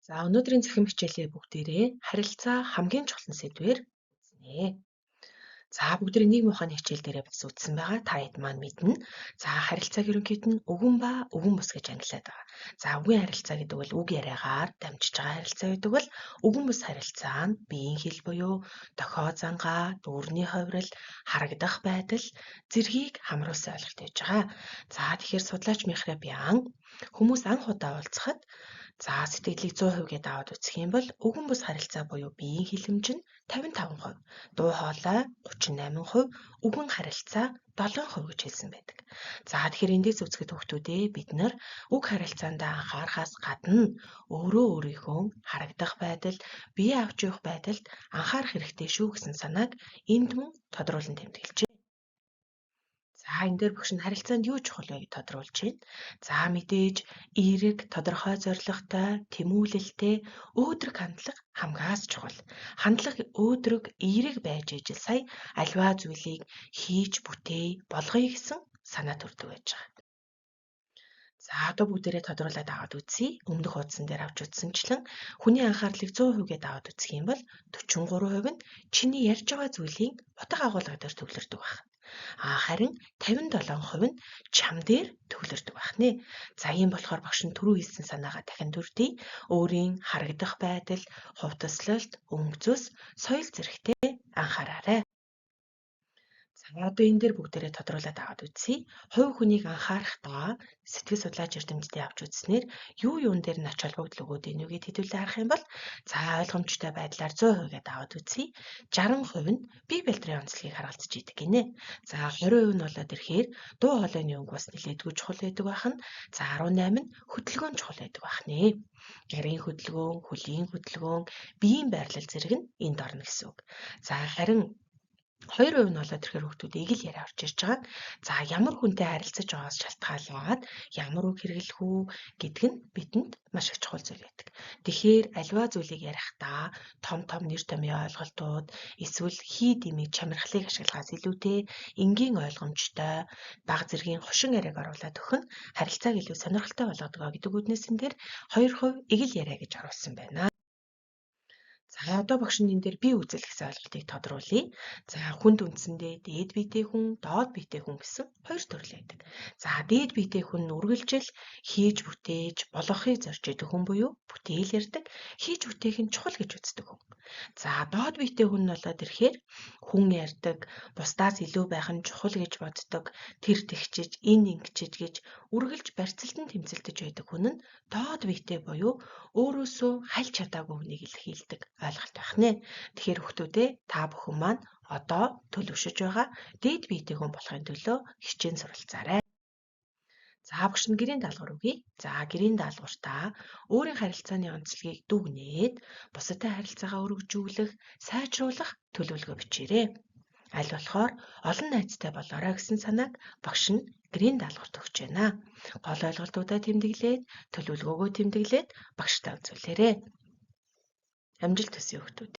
За өнөөдрийн цахим хичээлээ бүгдээрээ харилцаа хамгийн чухал сэдвээр үзнэ. За бүгдээрээ нийгмийн ухааны хичээл дээрээ бас үзсэн байгаа. Та хэд маань мэднэ. За харилцааг ерөнхийд нь үгэн ба үгэн бус гэж ангилаад байгаа. За үгийн харилцаа гэдэг бол үг яриагаар дамжиж байгаа харилцаа гэдэг бол үгэн бус харилцаа нь биеийн хэл буюу дохио зангаа, дүүрний хувирал, харагдах байдал, зэргийг хамруулсан ойлголт байж байгаа. За тэгэхээр судлаач Михрабян хүмүүс анх удаа уулзахад сэтгэлийг 100% гээд аваад үзэх юм бол үгэн бус харилцаа буюу биеийн хилэмж нь 55%, дуу хоолой 38%, үгэн харилцаа 7% гэж хэлсэн байдаг. За тэгэхээр эндээс үзэхэд хүүхдүүдээ бид нар үг харилцаанд анхаарахаас гадна өөрөө өөрийнхөө харагдах байдал, бие авч явах байдалд анхаарах хэрэгтэй шүү гэсэн санааг энд мөн тодруулан тэмдэглэжээ. За энэ дээр багш нь харилцаанд юу чухал вэ гэж тодруулж байна. За мэдээж эерэг, тодорхой зорилготой, тэмүүлэлтэй, өөдрөг хандлага хамгаас чухал. Хандлага өөдрөг, эерэг байж ижил сая альва зүйлийг хийж бүтээе, болгоё гэсэн санаа төрдөг байж байгаа. За одоо бүгдээрээ тодруулаад аваад үзье. Өмнөх хуудсан дээр авч үзсэнчлэн хүний анхаарлыг 100% гээд аваад үзэх юм бол 43% нь чиний ярьж байгаа зүйлийн утга агуулга дээр төвлөрдөг байна. Харин 57% нь чам дээр төвлөрдөг байх нэ. За ийм болохоор багш нь түрүү хэлсэн санаагаа дахин дүрдээ өөрийн харагдах байдал, хувцаслалт, өнгө зүс, соёл зэрэгтэй анхаараарай. За одоо энэ дээр бүгдээрээ тодруулаад аваад үзье. Хувь хүнийг анхаарахдаа сэтгэл судлаач эрдэмтдийн авч үзснээр юун дээр нь ач холбогдол өгөөд ийнү гэд хэдүүлээ харах юм бол ойлгомжтой байдлаар 100% гээд аваад үзье. 60% нь бие бэлтрийн онцлогийг харгалзаж идэг гинэ. За 20% нь болоод ирэхээр дуу хоолойны өнгө бас нэлээдгүй чухал байдаг байх нь. За 18 нь хөдөлгөөн чухал байдаг байх нэ. Гэрийн хөдөлгөөн, хөлийн хөдөлгөөн, биеийн байрлал зэрэг нь энд орно гэсэн үг. За харин 2% нь болоод ирэхээр хүүхдүүд ийг л яриа орж ирж байгаа. За ямар хүнтэй харилцаж байгаас шалтгаалаад ямар үг хэрэглэх үү гэдг нь бидэнд маш их чухал зүйл байдаг. Тэгэхээр альва зүйлийг ярихдаа том нэр томьёо ойлголтууд эсвэл хий дэмий чамирхлыг ашиглахаас илүүтэй энгийн ойлгомжтой бага зэргийн хошин яриаг оруулаад өгөх нь харилцааг илүү сонирхолтой болгодог гэдэг үднээс энэ дээр 2% ийг л яриа гэж оруулсан байна. За одоо багш нь энэ дээр бие үзэл гэсэн ойлголтыг тодруулъя. За хүнд үндсэндээ дээд биетэй хүн, доод биетэй хүн гэсэн хоёр төрөл байдаг. За дээд биетэй хүн нь үргэлжил хийж бүтээж болгохыг зорж идэг хүн буюу бүтээл ярьдаг, хийж бүтээх нь чухал гэж үздэг хүн. За доод биетэй хүн нь болоод ирэхээр хүн ярьдаг, бусдаас илүү байх нь чухал гэж боддог, тэр тэгчиж, энэ ингэчиж гэж үргэлж барьцалтан тэмцэлдэж байдаг хүн нь доод биетэй буюу өөрөөсөө хальж чадаагүй хүнийг илэрхийлдэг ойлголт байх нэ. Тэгэхээр хүүхдүүдээ та бүхэн маань одоо төлөвшөж байгаа дээд биетэй хүн болохын төлөө хичээн суралцаарай. За багш нь гэрийн даалгавар өгье. За гэрийн даалгавартаа өөрийн харилцааны онцлогийг дүгнээд бусадтай харилцаагаа өргөжүүлэх, сайжруулах төлөвлөгөө бичээрэй. Аль болохоор олон найзтай болоорой гэсэн санааг багш нь гэрийн даалгаварт өгч байна. Гол ойлголтуудаа тэмдэглээд, төлөвлөгөөгөө тэмдэглээд багштай үзүүлээрэй. Амжилт хүсье хүүхдүүд.